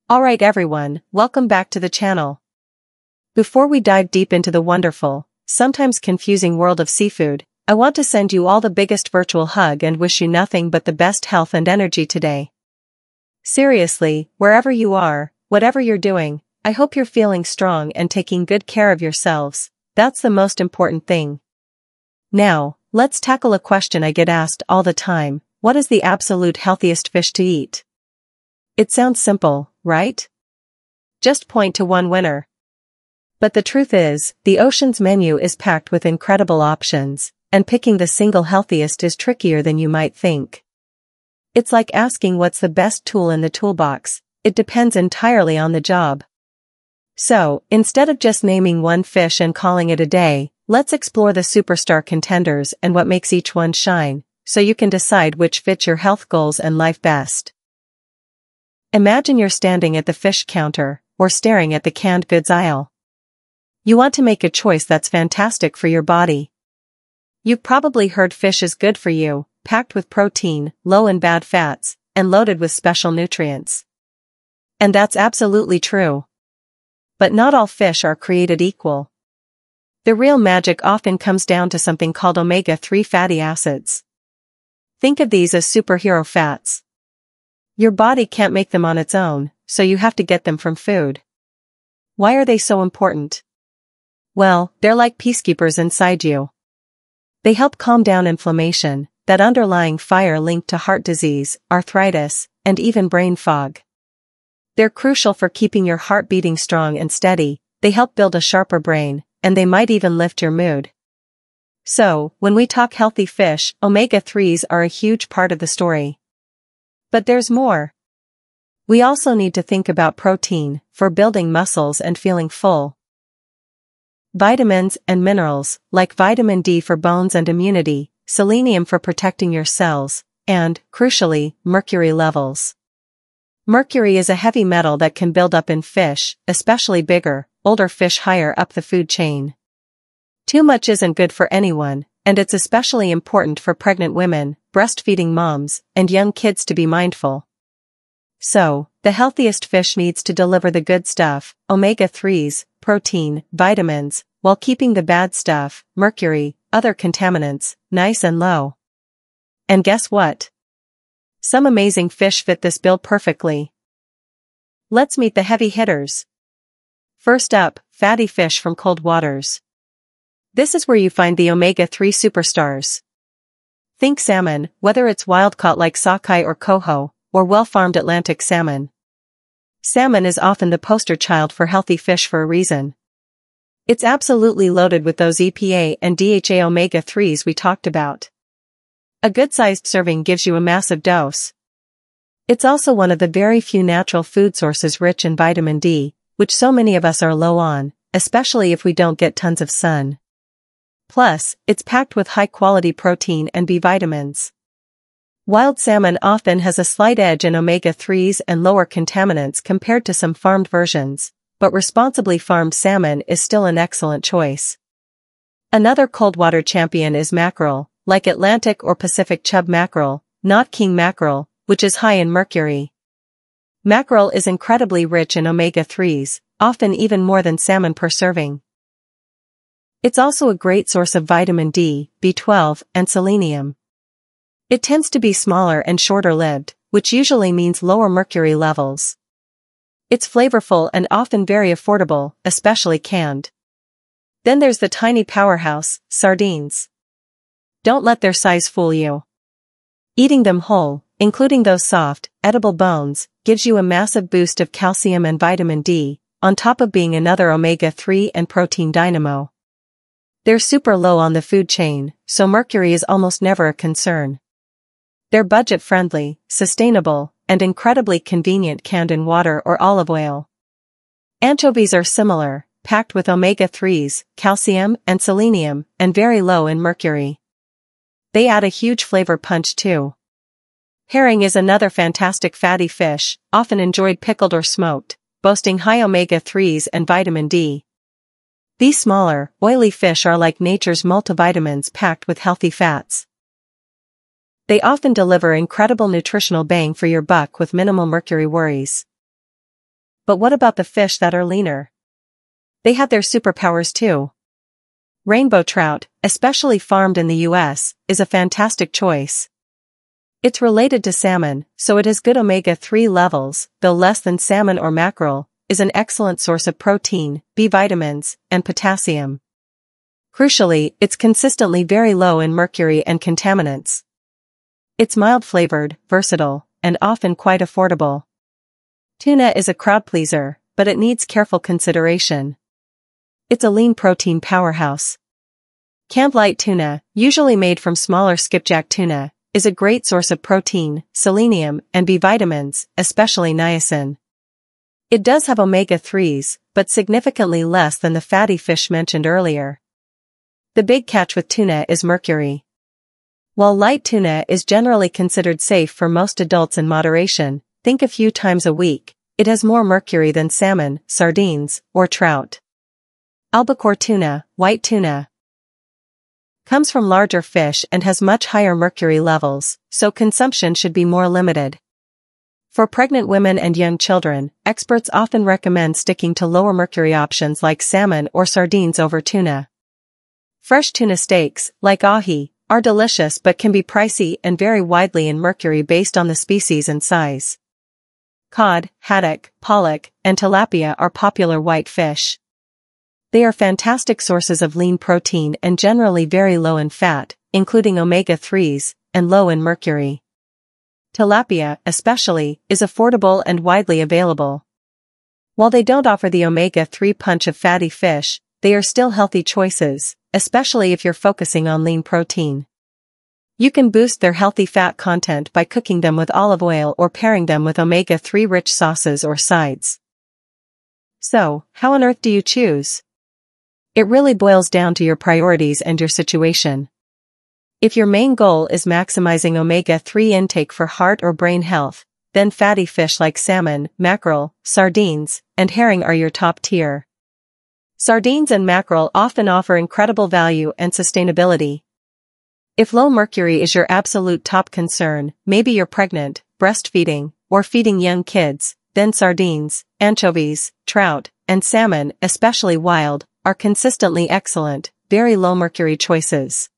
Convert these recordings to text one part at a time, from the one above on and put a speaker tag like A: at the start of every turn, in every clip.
A: Alright everyone, welcome back to the channel. Before we dive deep into the wonderful, sometimes confusing world of seafood, I want to send you all the biggest virtual hug and wish you nothing but the best health and energy today. Seriously, wherever you are, whatever you're doing, I hope you're feeling strong and taking good care of yourselves. That's the most important thing. Now, let's tackle a question I get asked all the time. What is the absolute healthiest fish to eat? It sounds simple, right? Just point to one winner. But the truth is, the ocean's menu is packed with incredible options, and picking the single healthiest is trickier than you might think. It's like asking what's the best tool in the toolbox. It depends entirely on the job. So, instead of just naming one fish and calling it a day, let's explore the superstar contenders and what makes each one shine, so you can decide which fits your health goals and life best. Imagine you're standing at the fish counter, or staring at the canned goods aisle. You want to make a choice that's fantastic for your body. You've probably heard fish is good for you, packed with protein, low in bad fats, and loaded with special nutrients. And that's absolutely true. But not all fish are created equal. The real magic often comes down to something called omega-3 fatty acids. Think of these as superhero fats. Your body can't make them on its own, so you have to get them from food. Why are they so important? Well, they're like peacekeepers inside you. They help calm down inflammation, that underlying fire linked to heart disease, arthritis, and even brain fog. They're crucial for keeping your heart beating strong and steady. They help build a sharper brain, and they might even lift your mood. So, when we talk healthy fish, omega-3s are a huge part of the story. But there's more. We also need to think about protein, for building muscles and feeling full. Vitamins and minerals, like vitamin D for bones and immunity, selenium for protecting your cells, and, crucially, mercury levels. Mercury is a heavy metal that can build up in fish, especially bigger, older fish higher up the food chain. Too much isn't good for anyone, and it's especially important for pregnant women, breastfeeding moms, and young kids to be mindful. So, the healthiest fish needs to deliver the good stuff, omega-3s, protein, vitamins, while keeping the bad stuff, mercury, other contaminants, nice and low. And guess what? Some amazing fish fit this bill perfectly. Let's meet the heavy hitters. First up, fatty fish from cold waters. This is where you find the omega-3 superstars. Think salmon, whether it's wild-caught like sockeye or coho, or well-farmed Atlantic salmon. Salmon is often the poster child for healthy fish for a reason. It's absolutely loaded with those EPA and DHA omega-3s we talked about. A good-sized serving gives you a massive dose. It's also one of the very few natural food sources rich in vitamin D, which so many of us are low on, especially if we don't get tons of sun. Plus, it's packed with high-quality protein and B vitamins. Wild salmon often has a slight edge in omega-3s and lower contaminants compared to some farmed versions, but responsibly farmed salmon is still an excellent choice. Another cold-water champion is mackerel, like Atlantic or Pacific chub mackerel, not king mackerel, which is high in mercury. Mackerel is incredibly rich in omega-3s, often even more than salmon per serving. It's also a great source of vitamin D, B12, and selenium. It tends to be smaller and shorter-lived, which usually means lower mercury levels. It's flavorful and often very affordable, especially canned. Then there's the tiny powerhouse, sardines. Don't let their size fool you. Eating them whole, including those soft, edible bones, gives you a massive boost of calcium and vitamin D, on top of being another omega-3 and protein dynamo. They're super low on the food chain, so mercury is almost never a concern. They're budget-friendly, sustainable, and incredibly convenient canned in water or olive oil. Anchovies are similar, packed with omega-3s, calcium and selenium, and very low in mercury. They add a huge flavor punch too. Herring is another fantastic fatty fish, often enjoyed pickled or smoked, boasting high omega-3s and vitamin D. These smaller, oily fish are like nature's multivitamins packed with healthy fats. They often deliver incredible nutritional bang for your buck with minimal mercury worries. But what about the fish that are leaner? They have their superpowers too. Rainbow trout, especially farmed in the US, is a fantastic choice. It's related to salmon, so it has good omega-3 levels, though less than salmon or mackerel, is an excellent source of protein, B vitamins, and potassium. Crucially, it's consistently very low in mercury and contaminants. It's mild-flavored, versatile, and often quite affordable. Tuna is a crowd pleaser, but it needs careful consideration. It's a lean protein powerhouse. Canned light tuna, usually made from smaller skipjack tuna, is a great source of protein, selenium, and B vitamins, especially niacin. It does have omega-3s, but significantly less than the fatty fish mentioned earlier. The big catch with tuna is mercury. While light tuna is generally considered safe for most adults in moderation, think a few times a week, it has more mercury than salmon, sardines, or trout. Albacore tuna, white tuna, comes from larger fish and has much higher mercury levels, so consumption should be more limited. For pregnant women and young children, experts often recommend sticking to lower mercury options like salmon or sardines over tuna. Fresh tuna steaks, like ahi, are delicious but can be pricey and vary widely in mercury based on the species and size. Cod, haddock, pollock, and tilapia are popular white fish. They are fantastic sources of lean protein and generally very low in fat, including omega-3s, and low in mercury. Tilapia, especially, is affordable and widely available. While they don't offer the omega-3 punch of fatty fish, they are still healthy choices, especially if you're focusing on lean protein. You can boost their healthy fat content by cooking them with olive oil or pairing them with omega-3 rich sauces or sides. So, how on earth do you choose? It really boils down to your priorities and your situation. If your main goal is maximizing omega-3 intake for heart or brain health, then fatty fish like salmon, mackerel, sardines, and herring are your top tier. Sardines and mackerel often offer incredible value and sustainability. If low mercury is your absolute top concern, maybe you're pregnant, breastfeeding, or feeding young kids, then sardines, anchovies, trout, and salmon, especially wild, are consistently excellent, very low mercury choices.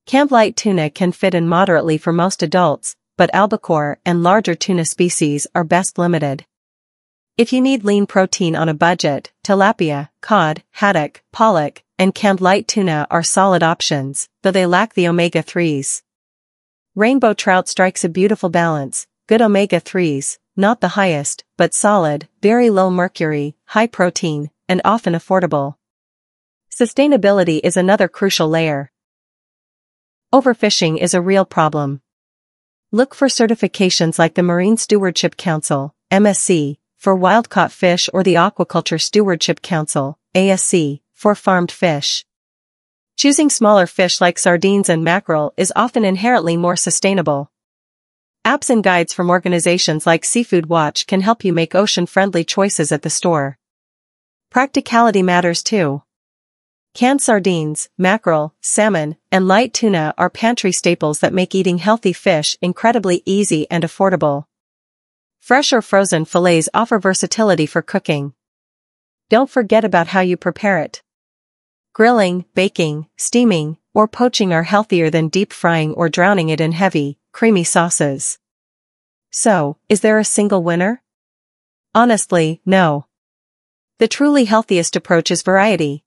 A: Canned light tuna can fit in moderately for most adults, but albacore and larger tuna species are best limited. If you need lean protein on a budget, tilapia, cod, haddock, pollock, and canned light tuna are solid options, though they lack the omega-3s. Rainbow trout strikes a beautiful balance, good omega-3s, not the highest, but solid, very low mercury, high protein, and often affordable. Sustainability is another crucial layer. Overfishing is a real problem. Look for certifications like the Marine Stewardship Council, MSC, for wild-caught fish or the Aquaculture Stewardship Council, ASC, for farmed fish. Choosing smaller fish like sardines and mackerel is often inherently more sustainable. Apps and guides from organizations like Seafood Watch can help you make ocean-friendly choices at the store. Practicality matters too. Canned sardines, mackerel, salmon, and light tuna are pantry staples that make eating healthy fish incredibly easy and affordable. Fresh or frozen fillets offer versatility for cooking. Don't forget about how you prepare it. Grilling, baking, steaming, or poaching are healthier than deep frying or drowning it in heavy, creamy sauces. So, is there a single winner? Honestly, no. The truly healthiest approach is variety.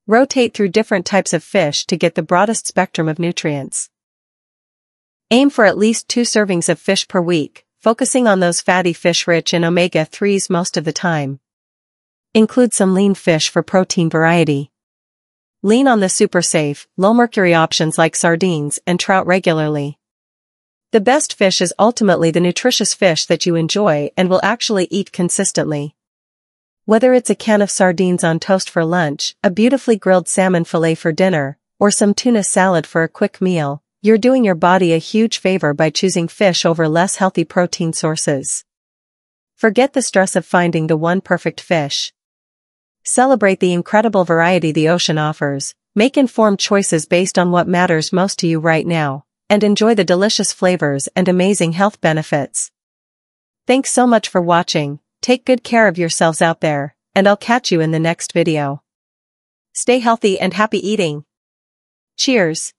A: Rotate through different types of fish to get the broadest spectrum of nutrients. Aim for at least 2 servings of fish per week, focusing on those fatty fish rich in omega-3s most of the time. Include some lean fish for protein variety. Lean on the super safe, low mercury options like sardines and trout regularly. The best fish is ultimately the nutritious fish that you enjoy and will actually eat consistently. Whether it's a can of sardines on toast for lunch, a beautifully grilled salmon fillet for dinner, or some tuna salad for a quick meal, you're doing your body a huge favor by choosing fish over less healthy protein sources. Forget the stress of finding the one perfect fish. Celebrate the incredible variety the ocean offers, make informed choices based on what matters most to you right now, and enjoy the delicious flavors and amazing health benefits. Thanks so much for watching. Take good care of yourselves out there, and I'll catch you in the next video. Stay healthy and happy eating. Cheers.